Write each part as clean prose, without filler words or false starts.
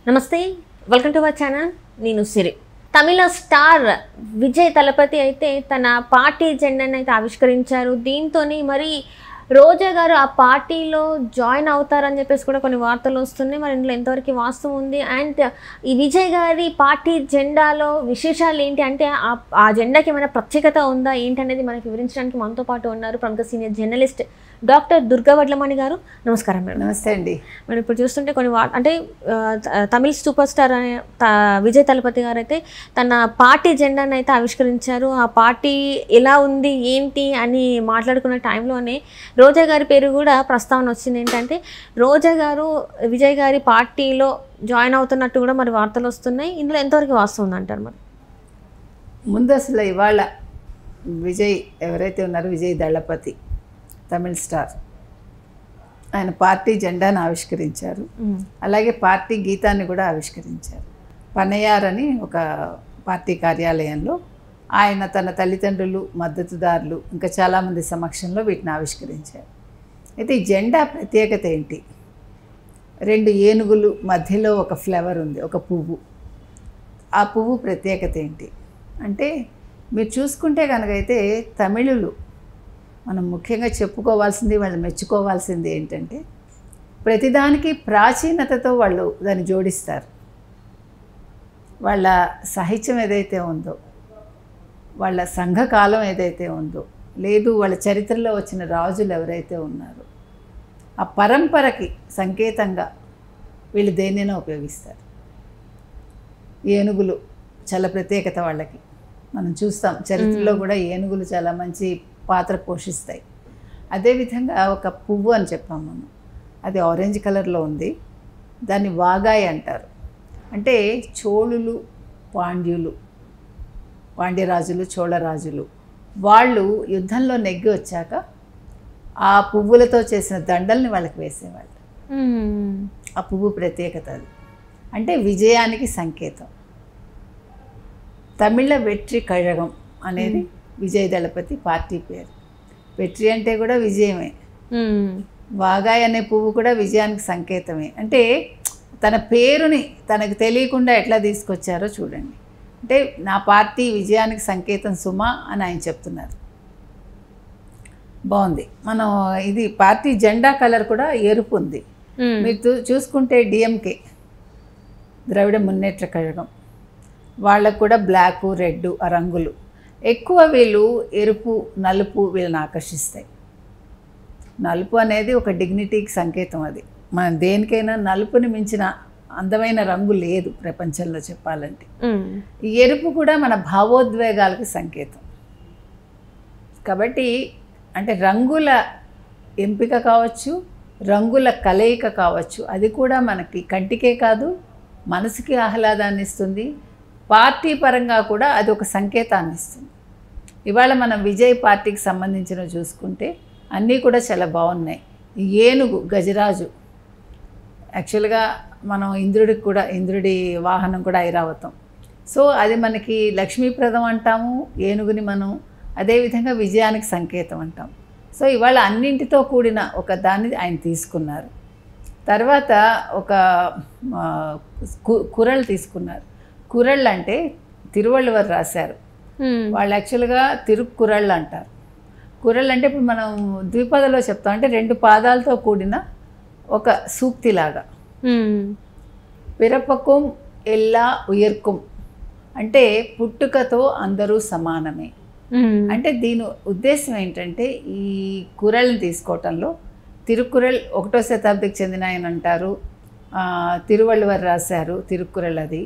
నమస్తే, welcome to our channel. నేను సిరి. తమిళ star Vijay Thalapathy అయితే తన పార్టీ జెండాను అయితే ఆవిష్కరించారు. దీంతో మరి రోజా గారు ఆ పార్టీలో జాయిన్ అవుతారని చెప్పేసి కూడా కొన్ని వార్తలు వస్తున్నాయి. మరి ఇందులో ఎంతవరకు వాస్తవం ఉంది, అండ్ ఈ విజయ్ గారి పార్టీ జెండాలో విశేషాలు ఏంటి, అంటే ఆ జెండాకి ఏమైనా ప్రత్యేకత ఉందా ఏంటి అనేది మనకి వివరించడానికి మనతో పాటు ఉన్నారు ప్రముఖ senior journalist doctor Durga Vadlamani గారు. నమస్కారం మేడం. నమస్తే అండి. మనం ఇప్పుడు చూస్తుంటే కొన్ని అంటే తమిళ్ సూపర్ స్టార్ అనే విజయ్ తలపతి గారు అయితే తన పార్టీ జెండాను అయితే ఆవిష్కరించారు. ఆ పార్టీ ఎలా ఉంది ఏంటి అని మాట్లాడుకున్న టైంలోనే రోజా గారి పేరు కూడా ప్రస్తావన వచ్చింది. ఏంటంటే రోజా గారు విజయ్ గారి పార్టీలో జాయిన్ అవుతున్నట్టు కూడా మరి వార్తలు వస్తున్నాయి. ఇందులో ఎంతవరకు వాస్తవం ఉందంటారు? మరి ముందు అసలు ఇవాళ విజయ్ ఎవరైతే ఉన్నారో విజయ్ దళపతి తమిళ్ స్టార్, ఆయన పార్టీ జెండాను ఆవిష్కరించారు. అలాగే పార్టీ గీతాన్ని కూడా ఆవిష్కరించారు. పన్నయార్ అని ఒక పార్టీ కార్యాలయంలో ఆయన తన తల్లిదండ్రులు, మద్దతుదారులు ఇంకా చాలామంది సమక్షంలో వీటిని ఆవిష్కరించారు. అయితే ఈ జెండా ప్రత్యేకత ఏంటి? 2 ఏనుగులు మధ్యలో ఒక ఫ్లవర్ ఉంది, ఒక పువ్వు. ఆ పువ్వు ప్రత్యేకత ఏంటి అంటే, మీరు చూసుకుంటే కనుకైతే తమిళులు మనం ముఖ్యంగా చెప్పుకోవాల్సింది, వాళ్ళు మెచ్చుకోవాల్సింది ఏంటంటే ప్రతిదానికి ప్రాచీనతతో వాళ్ళు దాన్ని జోడిస్తారు. వాళ్ళ సాహిత్యం ఏదైతే ఉందో, వాళ్ళ సంఘకాలం ఏదైతే ఉందో, లేదు వాళ్ళ చరిత్రలో వచ్చిన రాజులు ఎవరైతే ఉన్నారో ఆ పరంపరకి సంకేతంగా వీళ్ళు దేన్నైనా ఉపయోగిస్తారు. ఏనుగులు చాలా ప్రత్యేకత వాళ్ళకి. మనం చూస్తాం చరిత్రలో కూడా ఏనుగులు చాలా మంచి పాత్ర పోషిస్తాయి. అదేవిధంగా ఒక పువ్వు అని చెప్పాం మనం, అది ఆరెంజ్ కలర్లో ఉంది. దాన్ని వాగాయి అంటారు. అంటే చోళులు, పాండ్యరాజులు, చోళరాజులు వాళ్ళు యుద్ధంలో నెగ్గి వచ్చాక ఆ పువ్వులతో చేసిన దండల్ని వాళ్ళకి వేసేవాళ్ళు. ఆ పువ్వు ప్రత్యేకత అది. అంటే విజయానికి సంకేతం. తమిళ వెట్రి కழகம் అనేది విజయ్ దళపతి పార్టీ పేరు. వెట్రి అంటే కూడా విజయమే. వాగాయ్ అనే పువ్వు కూడా విజయానికి సంకేతమే. అంటే తన పేరుని తనకు తెలియకుండా ఎట్లా తీసుకొచ్చారో చూడండి. అంటే నా పార్టీ విజయానికి సంకేతం సుమా అని ఆయన చెప్తున్నారు. బాగుంది. మనం ఇది పార్టీ జెండా కలర్ కూడా ఎరుపు ఉంది. మీరు చూసుకుంటే డిఎంకే, ద్రవిడ మున్నేట్ర కழகம், వాళ్ళకు కూడా బ్లాకు, రెడ్ ఆ రంగులు ఎక్కువ. వీళ్ళు ఎరుపు, నలుపు వీళ్ళని ఆకర్షిస్తాయి. నలుపు అనేది ఒక డిగ్నిటీకి సంకేతం. అది మనం దేనికైనా నలుపుని మించిన అందమైన రంగు లేదు ప్రపంచంలో చెప్పాలంటే. ఈ ఎరుపు కూడా మన భావోద్వేగాలకు సంకేతం. కాబట్టి అంటే రంగుల ఎంపిక కావచ్చు, రంగుల కలయిక కావచ్చు, అది కూడా మనకి కంటికే కాదు మనసుకి ఆహ్లాదాన్ని ఇస్తుంది. పార్టీ పరంగా కూడా అది ఒక సంకేతాన్ని ఇస్తుంది. ఇవాళ మనం విజయ్ పార్టీకి సంబంధించినవి చూసుకుంటే అన్నీ కూడా చాలా బాగున్నాయి. ఏనుగు, గజరాజు, యాక్చువల్గా మనం ఇంద్రుడి వాహనం కూడా ఐరావతం. సో అది మనకి లక్ష్మీప్రదం అంటాము ఏనుగుని మనం. అదేవిధంగా విజయానికి సంకేతం అంటాం. సో ఇవాళ అన్నింటితో కూడిన ఒక దాన్ని ఆయన తీసుకున్నారు. తర్వాత ఒక కురల్ తీసుకున్నారు. కురళ్ళు అంటే తిరువళ్ళువారు రాశారు. వాళ్ళు యాక్చువల్గా తిరుక్కురళ్ళు అంటారు. కురళ్ళు అంటే ఇప్పుడు మనం ద్విపదలో చెప్తాం, అంటే 2 పాదాలతో కూడిన ఒక సూక్తిలాగా. పిరపకుం ఎల్లా ఉయర్కుం అంటే పుట్టుకతో అందరూ సమానమే. అంటే దీని ఉద్దేశం ఏంటంటే ఈ కురళ్ళని తీసుకోవటంలో తిరుక్కురల్ 1వ శతాబ్దికి చెందిన ఆయన అంటారు. తిరువళ్ళువారు రాశారు తిరుక్కురల్ అది.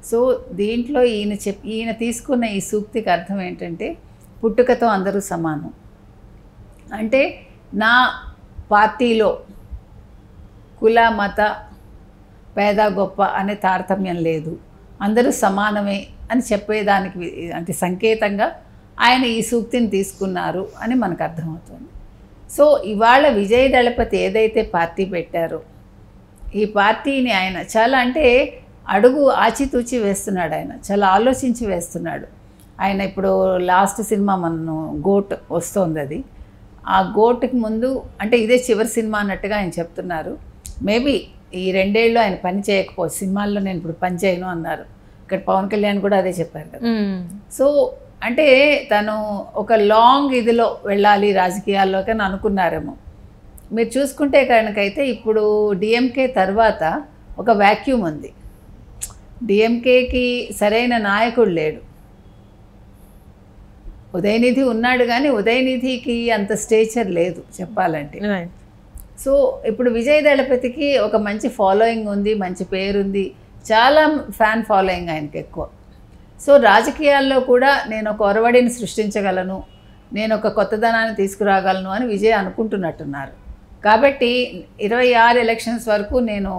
సో దీంట్లో ఈయన తీసుకున్న ఈ సూక్తికి అర్థం ఏంటంటే పుట్టుకతో అందరూ సమానం. అంటే నా పార్టీలో కుల, మత, పేద, గొప్ప అనే తారతమ్యం లేదు, అందరూ సమానమే అని చెప్పేదానికి అంటే సంకేతంగా ఆయన ఈ సూక్తిని తీసుకున్నారు అని మనకు అర్థమవుతుంది. సో ఇవాళ విజయ్ దళపతి ఏదైతే పార్టీ పెట్టారో ఈ పార్టీని ఆయన చాలా అంటే అడుగు ఆచితూచి వేస్తున్నాడు. ఆయన చాలా ఆలోచించి వేస్తున్నాడు. ఆయన ఇప్పుడు లాస్ట్ సినిమా మన గోట్ వస్తుంది, అది ఆ గోట్కి ముందు అంటే ఇదే చివరి సినిమా అన్నట్టుగా ఆయన చెప్తున్నారు. మేబీ ఈ 2 ఏళ్ళు ఆయన పని చేయకపోవచ్చు, సినిమాల్లో నేను ఇప్పుడు పని చేయను అన్నారు. ఇక్కడ పవన్ కళ్యాణ్ కూడా అదే చెప్పారు కదా. సో అంటే తను ఒక లాంగ్ ఇదిలో వెళ్ళాలి రాజకీయాల్లోకి అని అనుకున్నారేమో. మీరు చూసుకుంటే కనుకైతే ఇప్పుడు డిఎంకే తర్వాత ఒక వ్యాక్యూమ్ ఉంది. డిఎంకేకి సరైన నాయకుడు లేడు. ఉదయనిధి ఉన్నాడు కానీ ఉదయనిధికి అంత స్టేచర్ లేదు చెప్పాలంటే. సో ఇప్పుడు విజయ్ దళపతికి ఒక మంచి ఫాలోయింగ్ ఉంది, మంచి పేరుంది, చాలా ఫ్యాన్ ఫాలోయింగ్ ఆయనకి ఎక్కువ. సో రాజకీయాల్లో కూడా నేను ఒక ఒరవడిని సృష్టించగలను, నేను ఒక కొత్తదనాన్ని తీసుకురాగలను అని విజయ్ అనుకుంటున్నట్టున్నారు. కాబట్టి 26 ఎలక్షన్స్ వరకు నేను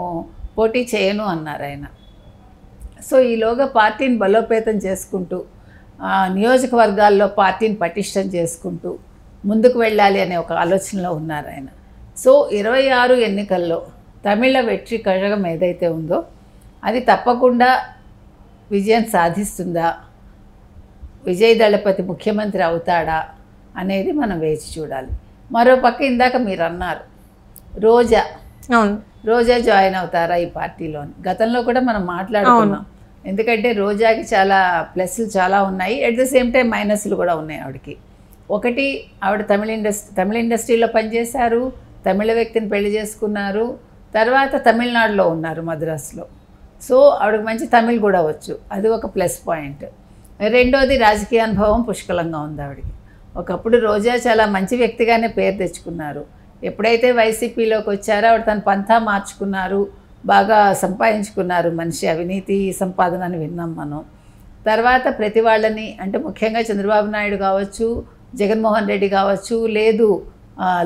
పోటీ చేయను అన్నారు ఆయన. సో ఈలోగా పార్టీని బలోపేతం చేసుకుంటూ, నియోజకవర్గాల్లో పార్టీని పటిష్టం చేసుకుంటూ ముందుకు వెళ్ళాలి అనే ఒక ఆలోచనలో ఉన్నారు ఆయన. సో 26 ఎన్నికల్లో తమిళ వెట్రి కழகம் ఏదైతే ఉందో అది తప్పకుండా విజయం సాధిస్తుందా, విజయ్ దళపతి ముఖ్యమంత్రి అవుతాడా అనేది మనం వేచి చూడాలి. మరోపక్క ఇందాక మీరు అన్నారు రోజా జాయిన్ అవుతారా ఈ పార్టీలో. గతంలో కూడా మనం మాట్లాడుకున్నాం. ఎందుకంటే రోజాకి చాలా ప్లస్లు చాలా ఉన్నాయి, అట్ ద సేమ్ టైం మైనస్లు కూడా ఉన్నాయి ఆవిడకి. ఒకటి, ఆవిడ తమిళ ఇండస్ట్రీలో పనిచేశారు, తమిళ వ్యక్తిని పెళ్లి చేసుకున్నారు, తర్వాత తమిళనాడులో ఉన్నారు మద్రాసులో. సో ఆవిడకి మంచి తమిళ్ కూడా వచ్చు, అది ఒక ప్లస్ పాయింట్. రెండోది రాజకీయ అనుభవం పుష్కలంగా ఉంది ఆవిడకి. ఒకప్పుడు రోజా చాలా మంచి వ్యక్తిగానే పేరు తెచ్చుకున్నారు. ఎప్పుడైతే వైసీపీలోకి వచ్చారో ఆవిడ తన పంథా మార్చుకున్నారు, బాగా సంపాదించుకున్నారు, మనిషి అవినీతి సంపాదన అని విన్నాం మనం. తర్వాత ప్రతి వాళ్ళని, అంటే ముఖ్యంగా చంద్రబాబు నాయుడు కావచ్చు, జగన్మోహన్ రెడ్డి కావచ్చు, లేదు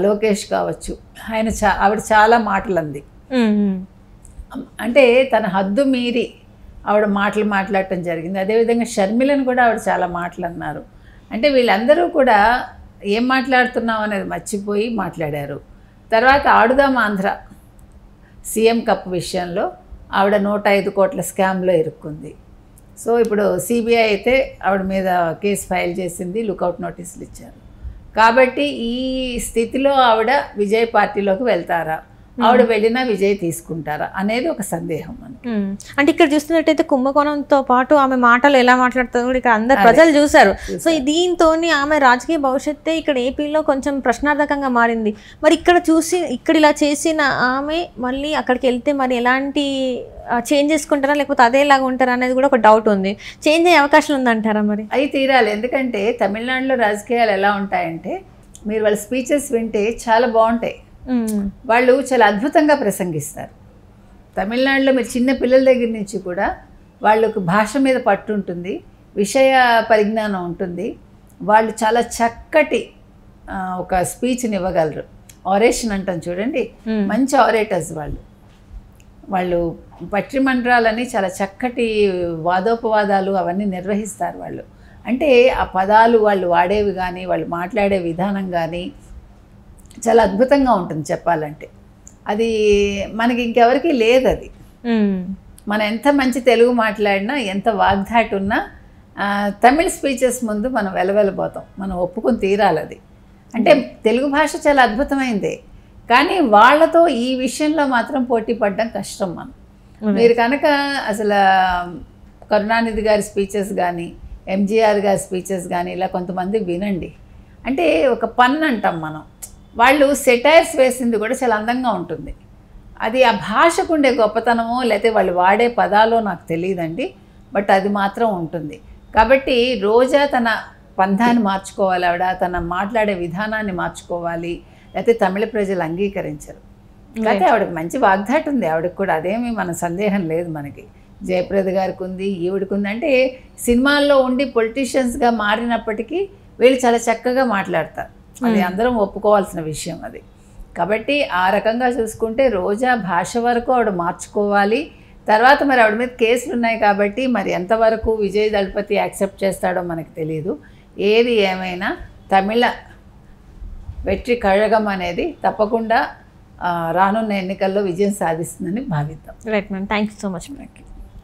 లోకేష్ కావచ్చు, ఆవిడ చాలా మాటలు అంది. అంటే తన హద్దు మీరి ఆవిడ మాటలు మాట్లాడటం జరిగింది. అదేవిధంగా షర్మిలను కూడా ఆవిడ చాలా మాటలు అన్నారు. అంటే వీళ్ళందరూ కూడా ఏం మాట్లాడుతున్నాం అనేది మర్చిపోయి మాట్లాడారు. తర్వాత ఆడుదాం ఆంధ్ర సీఎం కప్ విషయంలో ఆవిడ 105 కోట్ల స్కామ్లో ఇరుక్కుంది. సో ఇప్పుడు సిబిఐ అయితే ఆవిడ మీద కేసు ఫైల్ చేసింది, లుకౌట్ నోటీసులు ఇచ్చారు. కాబట్టి ఈ స్థితిలో ఆవిడ విజయ్ పార్టీలోకి వెళ్తారా, ఆవిడ వెళ్ళినా విజయ్ తీసుకుంటారా అనేది ఒక సందేహం మనకి. అంటే ఇక్కడ చూస్తున్నట్టయితే కుంభకోణంతో పాటు ఆమె మాటలు ఎలా మాట్లాడుతుందో కూడా ఇక్కడ అందరు ప్రజలు చూశారు. సో దీంతో ఆమె రాజకీయ భవిష్యత్తే ఇక్కడ ఏపీలో కొంచెం ప్రశ్నార్థకంగా మారింది. మరి ఇక్కడ ఇలా చేసిన ఆమె మళ్ళీ అక్కడికి వెళ్తే మరి ఎలాంటి చేంజ్ చేసుకుంటారా, లేకపోతే అదేలాగా ఉంటారా అనేది కూడా ఒక డౌట్ ఉంది. చేంజ్ అయ్యే అవకాశం ఉందంటారా? మరి అవి తీరాలి. ఎందుకంటే తమిళనాడులో రాజకీయాలు ఎలా ఉంటాయంటే, మీరు వాళ్ళ స్పీచెస్ వింటే చాలా బాగుంటాయి, వాళ్ళు చాలా అద్భుతంగా ప్రసంగిస్తారు. తమిళనాడులో మీరు చిన్న పిల్లల దగ్గర నుంచి కూడా వాళ్ళకు భాష మీద పట్టు ఉంటుంది, విషయ పరిజ్ఞానం ఉంటుంది, వాళ్ళు చాలా చక్కటి ఒక స్పీచ్ని ఇవ్వగలరు. ఆరేషన్ అంటాం చూడండి, మంచి ఆరేటర్స్ వాళ్ళు పట్టిమండ్రాలని చాలా చక్కటి వాదోపవాదాలు అవన్నీ నిర్వహిస్తారు వాళ్ళు. అంటే ఆ పదాలు వాళ్ళు వాడేవి కానీ, వాళ్ళు మాట్లాడే విధానం కానీ చాలా అద్భుతంగా ఉంటుంది చెప్పాలంటే. అది మనకి ఇంకెవరికి లేదు. అది మనం ఎంత మంచి తెలుగు మాట్లాడినా, ఎంత వాగ్దాటి ఉన్నా తమిళ స్పీచెస్ ముందు మనం వెలవెలబోతాం, మనం ఒప్పుకొని తీరాలి. అది అంటే తెలుగు భాష చాలా అద్భుతమైందే, కానీ వాళ్ళతో ఈ విషయంలో మాత్రం పోటీ పడడం కష్టం. మీరు కనుక అసలు కరుణానిధి గారి స్పీచెస్ కానీ, ఎంజీఆర్ గారి స్పీచెస్ కానీ ఇలా కొంతమంది వినండి. అంటే ఒక పన్ అంటాం మనం, వాళ్ళు సెటైర్స్ వేసింది కూడా చాలా అందంగా ఉంటుంది. అది ఆ భాషకు ఉండే గొప్పతనమో లేకపోతే వాళ్ళు వాడే పదాలో నాకు తెలియదండి, బట్ అది మాత్రం ఉంటుంది. కాబట్టి రోజా తన పంథాన్ని మార్చుకోవాలి, ఆవిడ తన మాట్లాడే విధానాన్ని మార్చుకోవాలి, లేకపోతే తమిళ ప్రజలు అంగీకరించరు. అయితే ఆవిడకి మంచి వాగ్దాటి ఉంది, ఆవిడకి కూడా అదేమీ మన సందేహం లేదు. మనకి జయప్రద గారికి ఉంది, ఈవిడికి ఉంది. అంటే సినిమాల్లో ఉండి పొలిటీషియన్స్గా మారినప్పటికీ వీళ్ళు చాలా చక్కగా మాట్లాడతారు, అది అందరం ఒప్పుకోవాల్సిన విషయం అది. కాబట్టి ఆ రకంగా చూసుకుంటే రోజా భాష వరకు ఆవిడ మార్చుకోవాలి. తర్వాత మరి ఆవిడ మీద కేసులు ఉన్నాయి కాబట్టి మరి ఎంతవరకు విజయ్ దళపతి యాక్సెప్ట్ చేస్తాడో మనకు తెలియదు. ఏది ఏమైనా తమిళ వెట్రి కழகம் అనేది తప్పకుండా రానున్న ఎన్నికల్లో విజయం సాధిస్తుందని భావిద్దాం. Right ma'am, thank you so much.